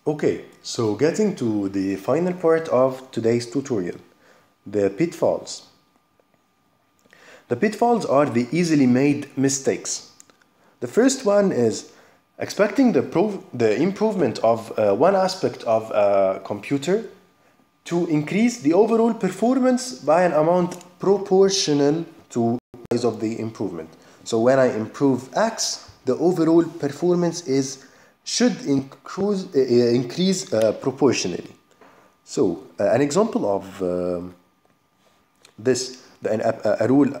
Okay, so getting to the final part of today's tutorial, the pitfalls. The pitfalls are the easily made mistakes. The first one is expecting the improvement of one aspect of a computer to increase the overall performance by an amount proportional to the size of the improvement. So when I improve X, the overall performance should increase proportionally. So an example of this, a rule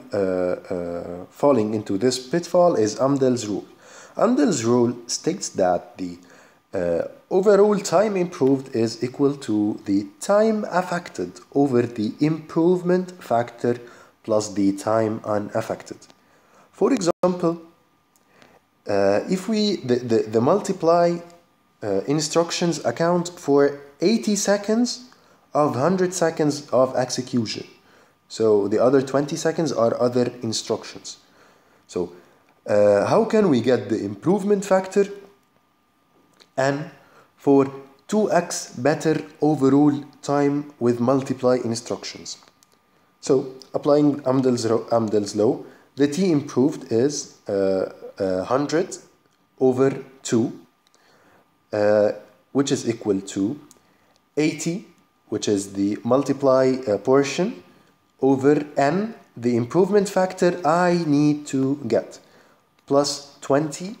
falling into this pitfall is Amdahl's rule. Amdahl's rule states that the overall time improved is equal to the time affected over the improvement factor plus the time unaffected. For example, if the multiply instructions account for 80 seconds of 100 seconds of execution. So the other 20 seconds are other instructions. So how can we get the improvement factor n for 2x better overall time with multiply instructions? So applying Amdahl's law, the t improved is 100 over 2, which is equal to 80, which is the multiply portion, over n, the improvement factor I need to get, plus 20,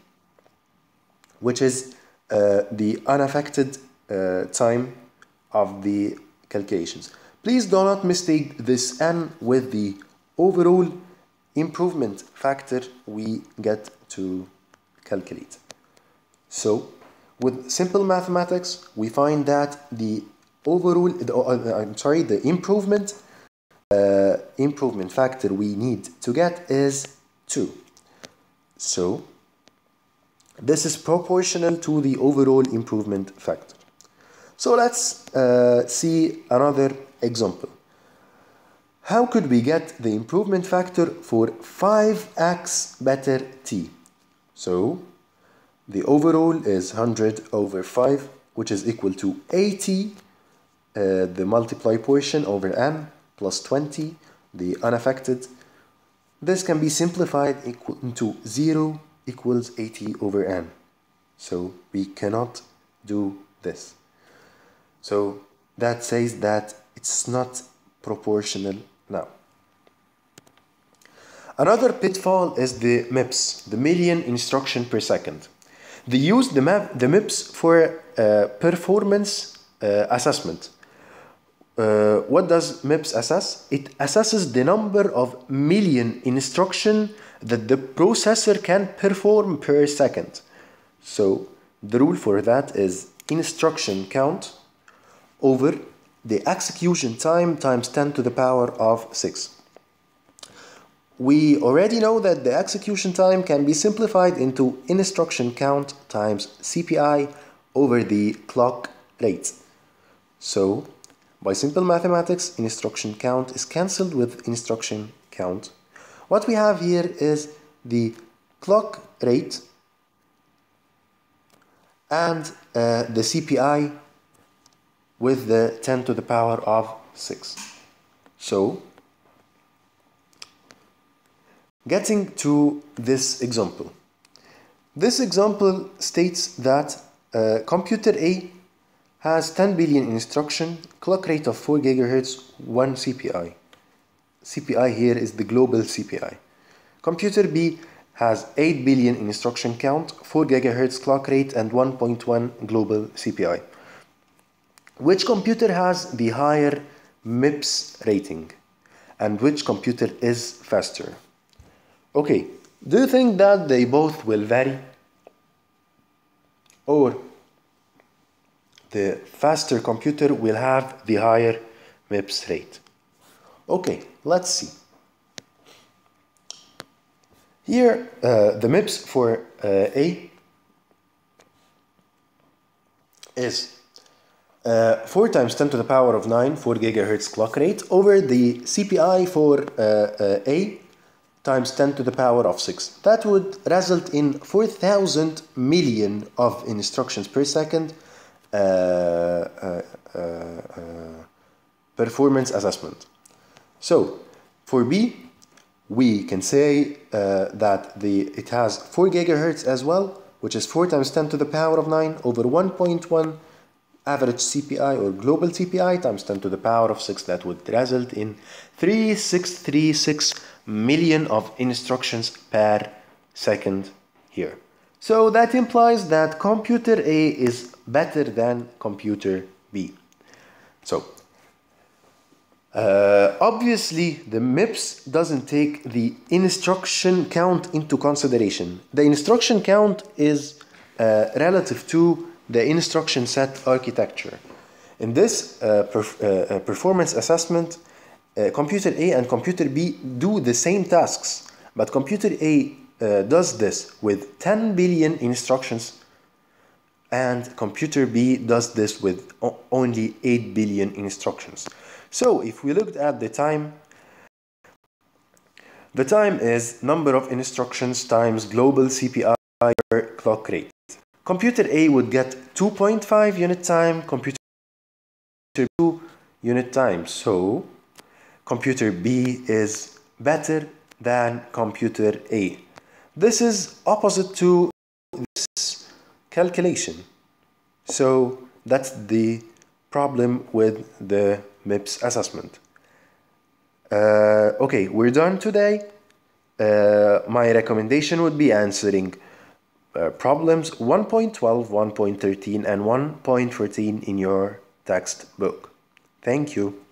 which is the unaffected time of the calculations. Please do not mistake this n with the overall improvement factor we get to calculate. So with simple mathematics, we find that the overall, the improvement factor we need to get is 2. So this is proportional to the overall improvement factor. So let's see another example. How could we get the improvement factor for 5x better t? So the overall is 100 over 5, which is equal to 80, the multiply portion over n, plus 20, the unaffected. This can be simplified into 0 equals 80 over n. So we cannot do this. So that says that it's not proportional now. Another pitfall is the MIPS, the million instruction per second. They use the MIPS for performance assessment. What does MIPS assess? It assesses the number of million instructions that the processor can perform per second. So the rule for that is instruction count over the execution time times 10 to the power of 6. We already know that the execution time can be simplified into instruction count times CPI over the clock rate. So by simple mathematics, instruction count is cancelled with instruction count. What we have here is the clock rate and the CPI with the 10 to the power of 6. So getting to this example. This example states that computer A has 10 billion instruction, clock rate of 4 GHz, 1 CPI. CPI here is the global CPI. Computer B has 8 billion instruction count, 4 GHz clock rate and 1.1 global CPI. Which computer has the higher MIPS rating? And which computer is faster? Okay, do you think that they both will vary? Or the faster computer will have the higher MIPS rate? Okay, let's see. Here, the MIPS for A is 4 times 10 to the power of 9, 4 GHz clock rate, over the CPI for A times 10 to the power of 6. That would result in 4,000 million of instructions per second performance assessment. So for B, we can say that it has 4 gigahertz as well, which is 4 times 10 to the power of 9 over 1.1 average CPI or global CPI times 10 to the power of 6. That would result in 3636 million of instructions per second here. So that implies that computer A is better than computer B. So obviously the MIPS doesn't take the instruction count into consideration. The instruction count is relative to the instruction set architecture. In this performance assessment, computer A and computer B do the same tasks, but computer A does this with 10 billion instructions and computer B does this with only 8 billion instructions. So if we looked at the time is number of instructions times global CPI per clock rate. Computer A would get 2.5 unit time, computer B 2 unit time. So computer B is better than computer A. This is opposite to this calculation. So that's the problem with the MIPS assessment. Okay, we're done today. My recommendation would be answering problems 1.12, 1.13, and 1.14 in your textbook. Thank you.